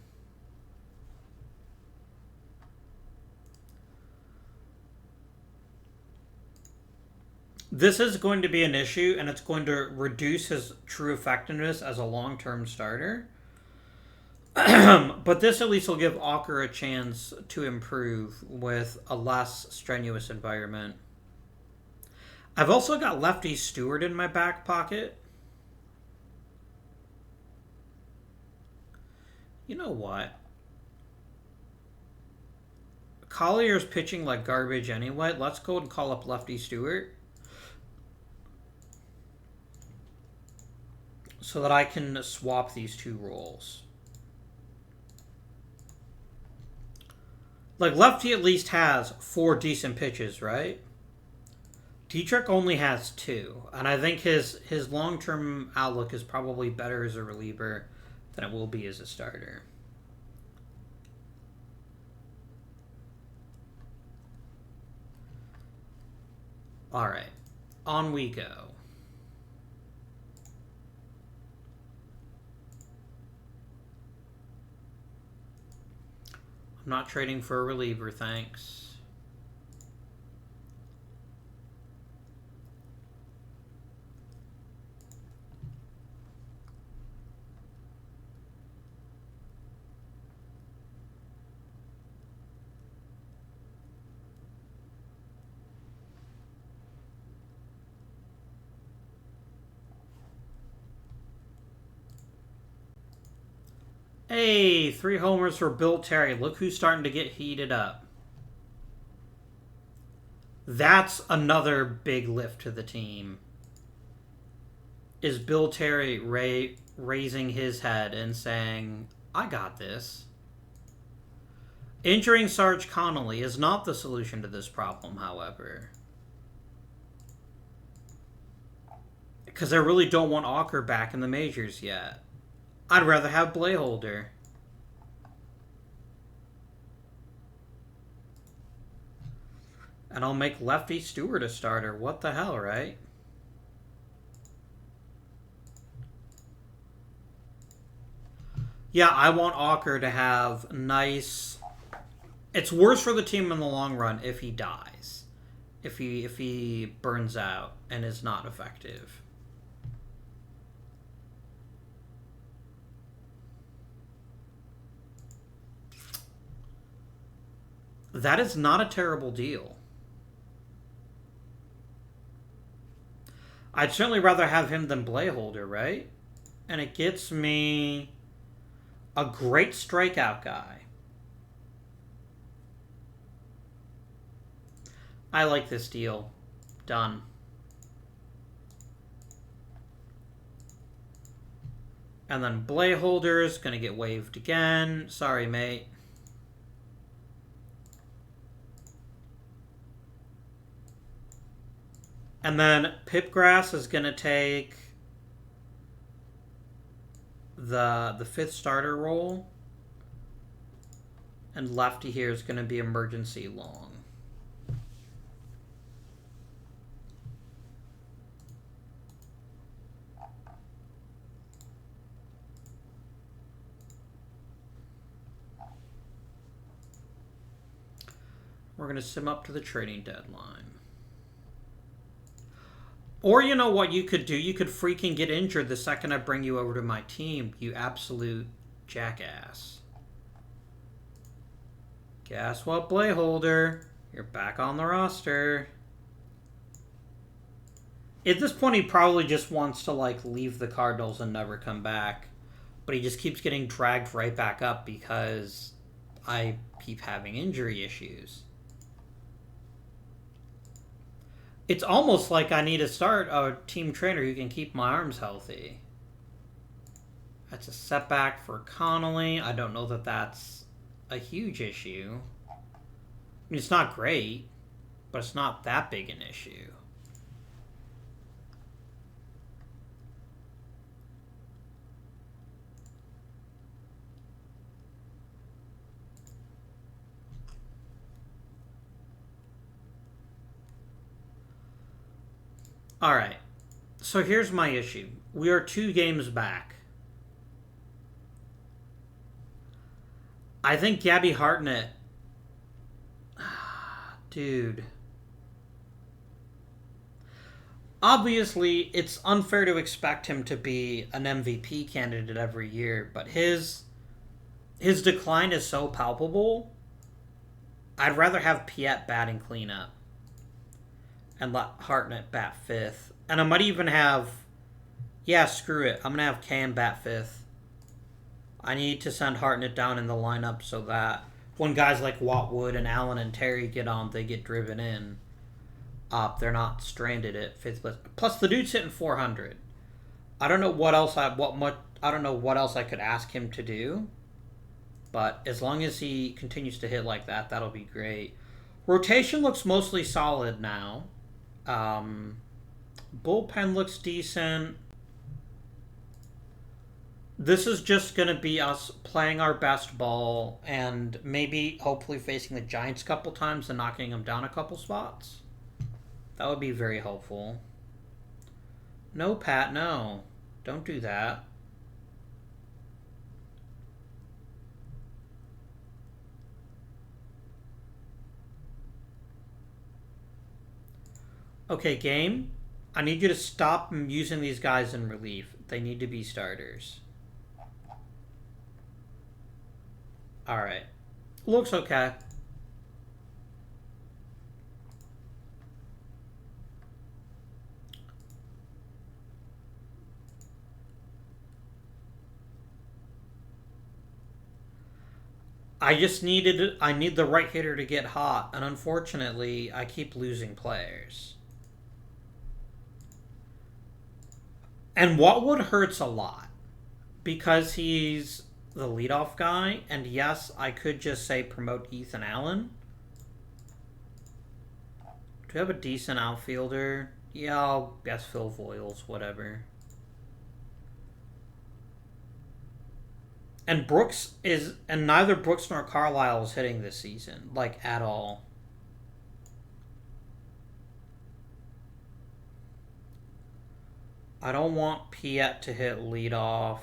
This is going to be an issue, and it's going to reduce his true effectiveness as a long-term starter. But this at least will give Ocker a chance to improve with a less strenuous environment. I've also got Lefty Stewart in my back pocket. You know what? Collier's pitching like garbage anyway. Let's go and call up Lefty Stewart. So that I can swap these two roles. Like, Lefty at least has 4 decent pitches, right? Dietrich only has 2. And I think his long-term outlook is probably better as a reliever than it will be as a starter. Alright. On we go. I'm not trading for a reliever, thanks. Hey, 3 homers for Bill Terry. Look who's starting to get heated up. That's another big lift to the team. Is Bill Terry raising his head and saying, I got this. Injuring Sarge Connolly is not the solution to this problem, however. Because I really don't want Ocker back in the majors yet. I'd rather have Blayholder. And I'll make Lefty Stewart a starter. What the hell, right? Yeah, I want Ocker to have nice... It's worse for the team in the long run if he dies. If he burns out and is not effective. That is not a terrible deal. I'd certainly rather have him than Blayholder, right? And it gets me a great strikeout guy. I like this deal. Done. And then Blayholder's going to get waived again. Sorry, mate. And then Pipgrass is going to take the 5th starter role. And Lefty here is going to be emergency long. We're going to sim up to the trading deadline. Or you know what you could do? You could freaking get injured the second I bring you over to my team, you absolute jackass. Guess what, Blayholder? You're back on the roster. At this point, he probably just wants to, like, leave the Cardinals and never come back. But he just keeps getting dragged right back up because I keep having injury issues. It's almost like I need to start a team trainer who can keep my arms healthy. That's a setback for Connolly. I don't know that that's a huge issue. I mean, it's not great, but it's not that big an issue. Alright, so here's my issue. We are 2 games back. I think Gabby Hartnett... Dude. Obviously, it's unfair to expect him to be an MVP candidate every year, but his decline is so palpable. I'd rather have Piet batting cleanup and let Hartnett bat 5th. And I might even have... Yeah, screw it. I'm going to have Cam bat 5th. I need to send Hartnett down in the lineup so that when guys like Watwood and Allen and Terry get on, they get driven in. They're not stranded at 5th place. Plus, the dude's hitting 400. I don't know what else I don't know what else I could ask him to do. But as long as he continues to hit like that, that'll be great. Rotation looks mostly solid now. Bullpen looks decent. This is just going to be us playing our best ball and maybe hopefully facing the Giants a couple times and knocking them down a couple spots. That would be very helpful. No, Pat, no. Don't do that. Okay, game. I need you to stop using these guys in relief. They need to be starters. Alright. Looks okay. I need the right hitter to get hot, and unfortunately, I keep losing players. And Watwood hurts a lot because he's the leadoff guy, and yes, I could just say promote Ethan Allen. Do we have a decent outfielder? Yeah, I'll guess Phil Voiles, whatever. And neither Brooks nor Carlisle is hitting this season, like, at all. I don't want Piet to hit leadoff.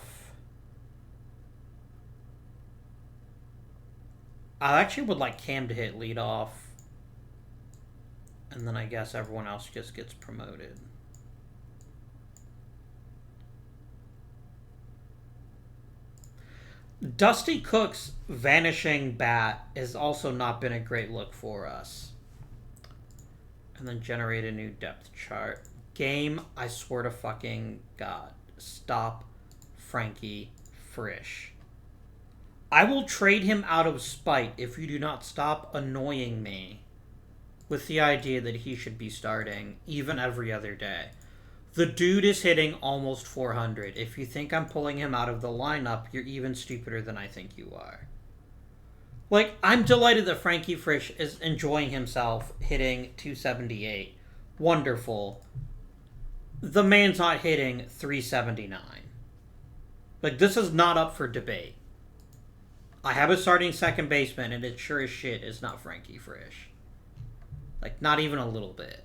I actually would like Cam to hit leadoff. And then I guess everyone else just gets promoted. Dusty Cook's vanishing bat has also not been a great look for us. And then generate a new depth chart. Game, I swear to fucking God. Stop Frankie Frisch. I will trade him out of spite if you do not stop annoying me with the idea that he should be starting even every other day. The dude is hitting almost 400. If you think I'm pulling him out of the lineup, you're even stupider than I think you are. Like, I'm delighted that Frankie Frisch is enjoying himself hitting 278. Wonderful. The man's not hitting 379. Like, this is not up for debate. I have a starting second baseman, and it sure as shit is not Frankie Frisch. Like, not even a little bit.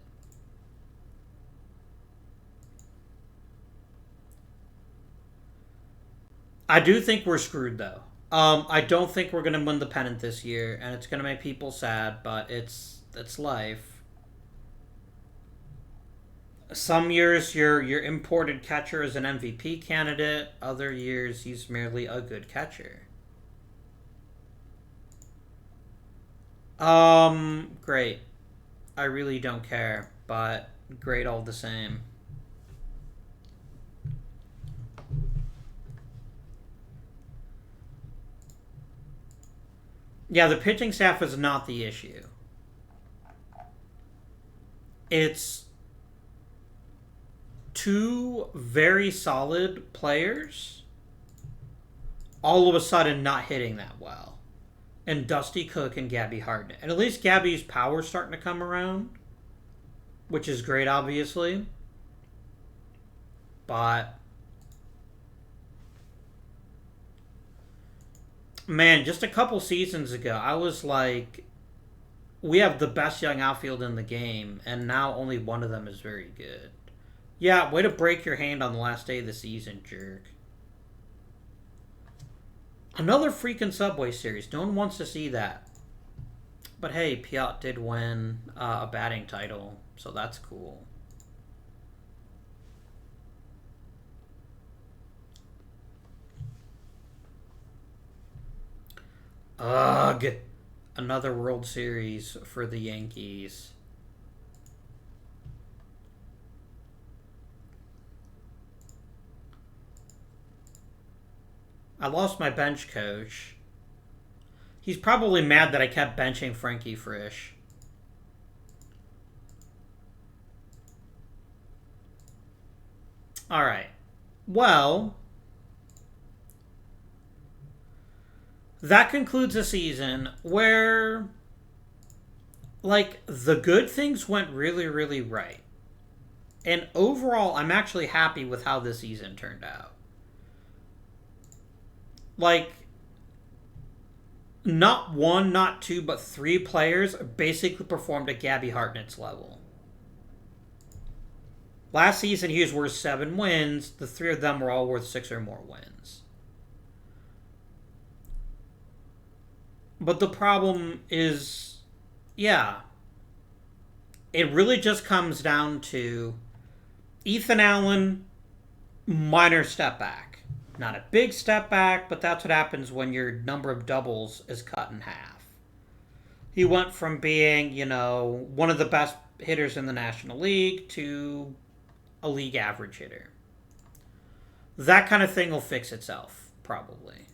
I do think we're screwed, though. I don't think we're going to win the pennant this year, and it's going to make people sad, but it's life. Some years your imported catcher is an MVP candidate. Other years he's merely a good catcher. Great. I really don't care, but great all the same. Yeah, the pitching staff is not the issue. It's two very solid players all of a sudden not hitting that well. And Dusty Cook and Gabby Hartnett. And at least Gabby's power's starting to come around, which is great, obviously. But man, just a couple seasons ago, I was like, we have the best young outfield in the game, and now only one of them is very good. Yeah, way to break your hand on the last day of the season, jerk. Another freaking Subway Series. No one wants to see that. But hey, Piot did win a batting title, so that's cool. Ugh. Another World Series for the Yankees. I lost my bench coach. He's probably mad that I kept benching Frankie Frisch. All right. Well, that concludes a season where, like, the good things went really, really right. And overall, I'm actually happy with how this season turned out. Like, not one, not two, but three players basically performed at Gabby Hartnett's level. Last season, he was worth 7 wins. The 3 of them were all worth 6 or more wins. But the problem is, yeah, it really just comes down to Ethan Allen, minor step back. Not a big step back, but that's what happens when your number of doubles is cut in half. He went from being, one of the best hitters in the National League to a league average hitter. That kind of thing will fix itself, probably.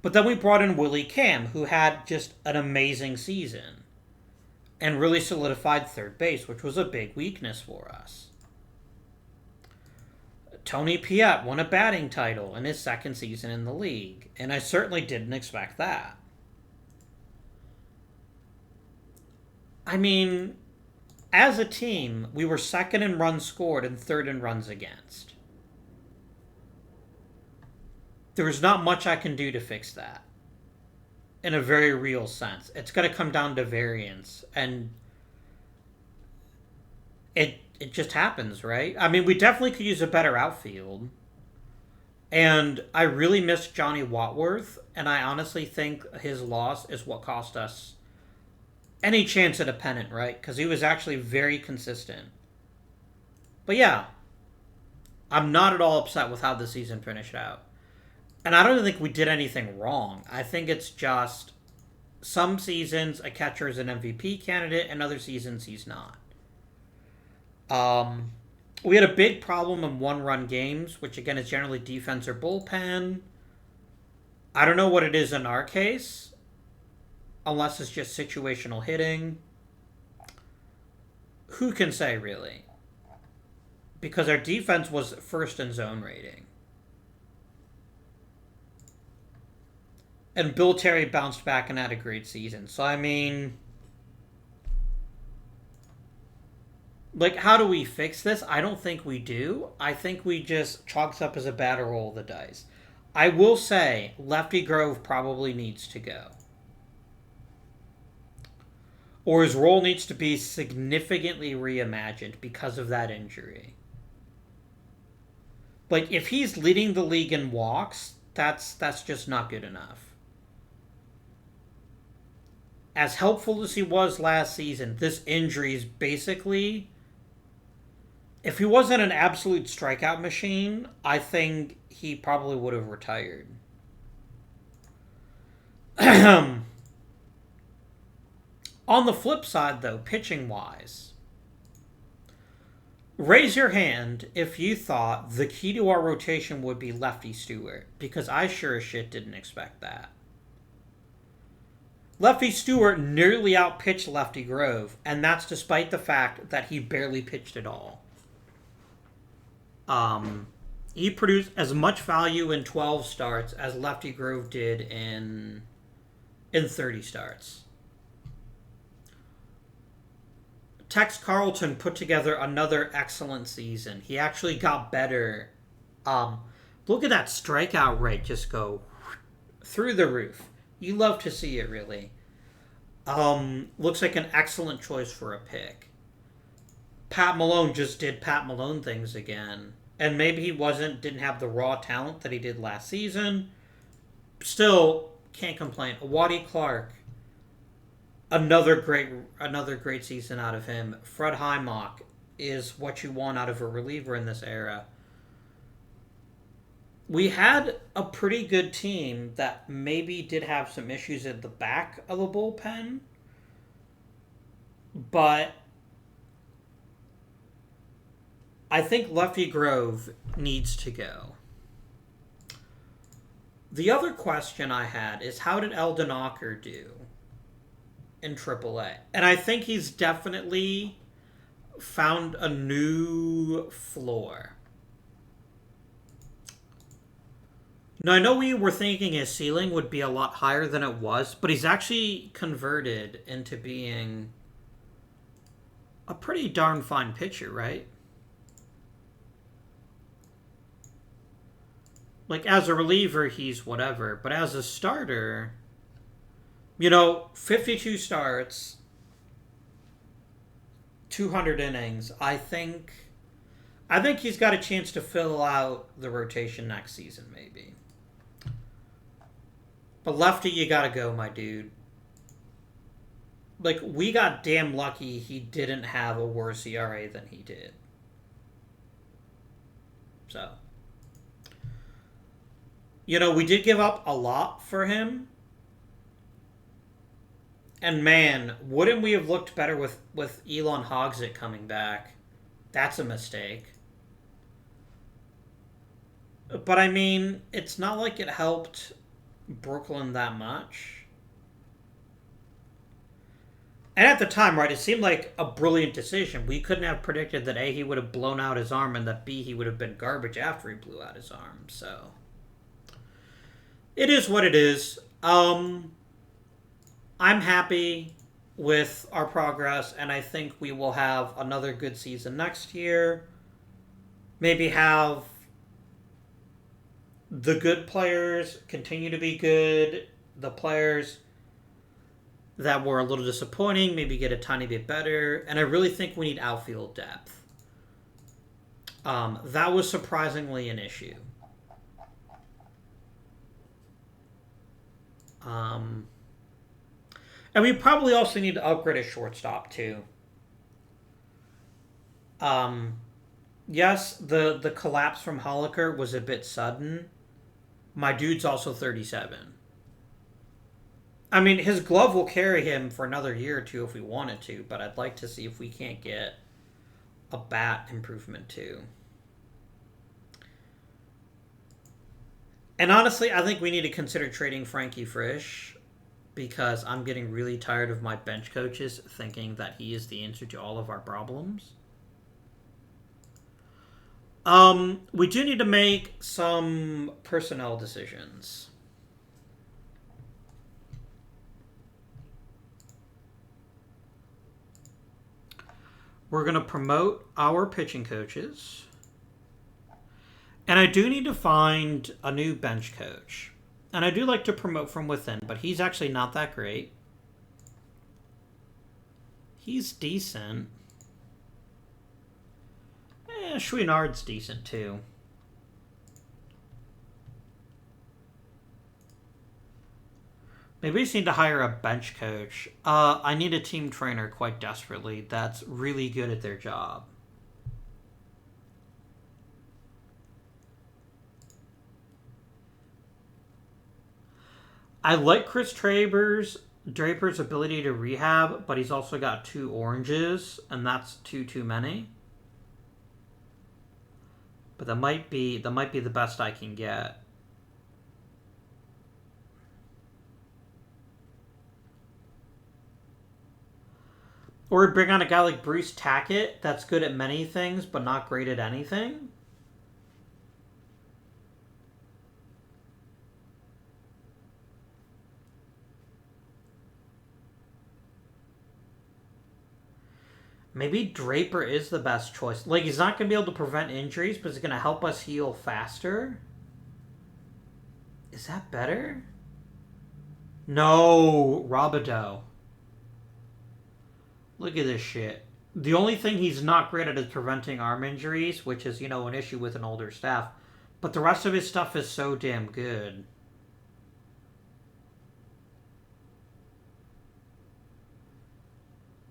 But then we brought in Willie Cam, who had just an amazing season and really solidified third base, which was a big weakness for us. Tony Piot won a batting title in his second season in the league, and I certainly didn't expect that. I mean, as a team, we were second in runs scored and third in runs against. There's not much I can do to fix that. In a very real sense. It's going to come down to variance, and it just happens, right? I mean, we definitely could use a better outfield. And I really miss Johnny Watworth, and I honestly think his loss is what cost us any chance at a pennant, right? Because he was actually very consistent. But yeah, I'm not at all upset with how the season finished out. And I don't think we did anything wrong. I think it's just some seasons a catcher is an MVP candidate, and other seasons he's not. We had a big problem in one-run games, which again is generally defense or bullpen. I don't know what it is in our case, unless it's just situational hitting. Who can say, really? Because our defense was first in zone rating. And Bill Terry bounced back and had a great season. So, I mean, like, how do we fix this? I don't think we do. I think we just chalks up as a bad roll of the dice. I will say, Lefty Grove probably needs to go. Or his role needs to be significantly reimagined because of that injury. Like, if he's leading the league in walks, that's just not good enough. As helpful as he was last season, this injury is basically... If he wasn't an absolute strikeout machine, I think he probably would have retired. On the flip side, though, pitching-wise, raise your hand if you thought the key to our rotation would be Lefty Stewart, because I sure as shit didn't expect that. Lefty Stewart nearly outpitched Lefty Grove, and that's despite the fact that he barely pitched at all. He produced as much value in 12 starts as Lefty Grove did in 30 starts. Tex Carlton put together another excellent season. He actually got better. Look at that strikeout rate just go through the roof. You love to see it, really. Looks like an excellent choice for a pick. Pat Malone just did Pat Malone things again. And maybe he didn't have the raw talent that he did last season. Still, can't complain. Waddy Clark, another great season out of him. Fred Hymock is what you want out of a reliever in this era. We had a pretty good team that maybe did have some issues at the back of the bullpen, but I think Lefty Grove needs to go. The other question I had is, how did Eldon Ocker do in AAA? And I think he's definitely found a new floor. Now, I know we were thinking his ceiling would be a lot higher than it was, but he's actually converted into being a pretty darn fine pitcher, right? Like, as a reliever, he's whatever. But as a starter, 52 starts, 200 innings. I think he's got a chance to fill out the rotation next season, maybe. But Lefty, you gotta go, my dude. Like, we got damn lucky he didn't have a worse ERA than he did. So, we did give up a lot for him. And man, wouldn't we have looked better with Elon Hogsett coming back? That's a mistake. But I mean, it's not like it helped Brooklyn that much. And at the time, right, it seemed like a brilliant decision. We couldn't have predicted that A, he would have blown out his arm, and that B, he would have been garbage after he blew out his arm. So, it is what it is. I'm happy with our progress, and I think we will have another good season next year. Maybe have the good players continue to be good. The players that were a little disappointing maybe get a tiny bit better. And I really think we need outfield depth. That was surprisingly an issue. And we probably also need to upgrade a shortstop, too. Yes, the collapse from Holliker was a bit sudden. My dude's also 37. I mean, his glove will carry him for another year or two if we wanted to, but I'd like to see if we can't get a bat improvement, too. And honestly, I think we need to consider trading Frankie Frisch, because I'm getting really tired of my bench coaches thinking that he is the answer to all of our problems. We do need to make some personnel decisions. We're going to promote our pitching coaches. And I do need to find a new bench coach. And I do like to promote from within, but he's actually not that great. He's decent. Chouinard's decent, too. Maybe we just need to hire a bench coach. I need a team trainer quite desperately that's really good at their job. I like Chris Draper's ability to rehab, but he's also got 2 oranges, and that's too many. But that might be the best I can get. Or we bring on a guy like Bruce Tackett that's good at many things but not great at anything. Maybe Draper is the best choice. Like, he's not going to be able to prevent injuries, but he's going to help us heal faster. Is that better? No, Robideau. Look at this shit. The only thing he's not great at is preventing arm injuries, which is, you know, an issue with an older staff. But the rest of his stuff is so damn good.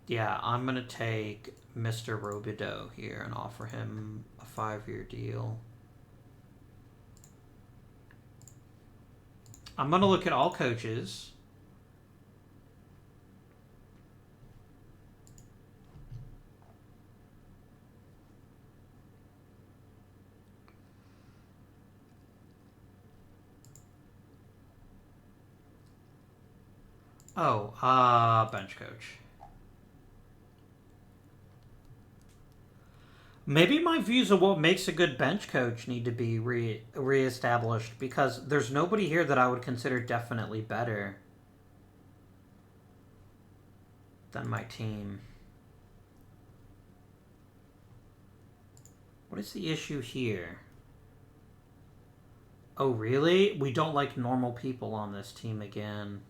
Yeah, I'm going to take Mr. Robideau here and offer him a 5-year deal. I'm going to look at all coaches. Oh, bench coach. Maybe my views of what makes a good bench coach need to be reestablished, because there's nobody here that I would consider definitely better than my team. What is the issue here? Oh, really? We don't like normal people on this team again.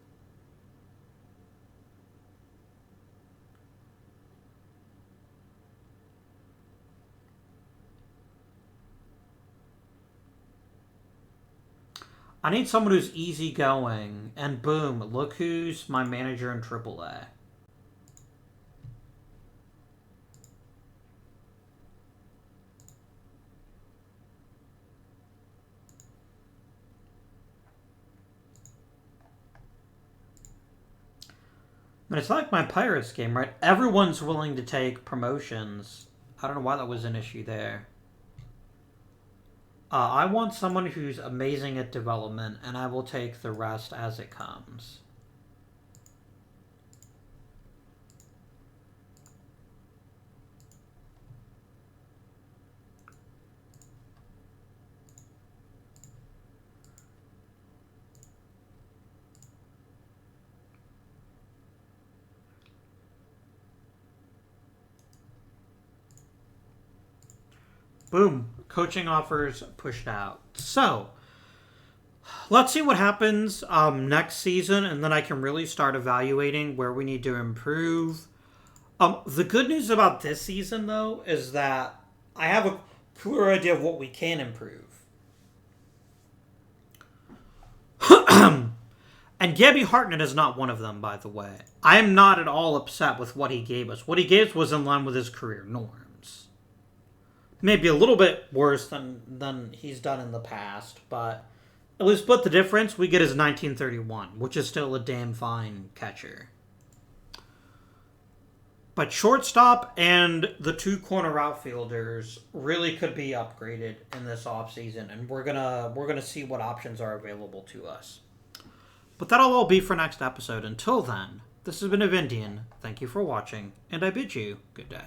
I need someone who's easygoing, and boom, look who's my manager in AAA. But it's like my Pirates game, right? Everyone's willing to take promotions. I don't know why that was an issue there. I want someone who's amazing at development, and I will take the rest as it comes. Boom. Coaching offers pushed out. So, let's see what happens next season, and then I can really start evaluating where we need to improve. The good news about this season, though, is that I have a clear idea of what we can improve. And Gabby Hartnett is not one of them, by the way. I am not at all upset with what he gave us. What he gave us was in line with his career norms. Maybe a little bit worse than he's done in the past, but at least split the difference, we get his 1931, which is still a damn fine catcher. But shortstop and the two corner outfielders really could be upgraded in this offseason, and we're gonna see what options are available to us. But that'll all be for next episode. Until then, this has been Avindian. Thank you for watching, and I bid you good day.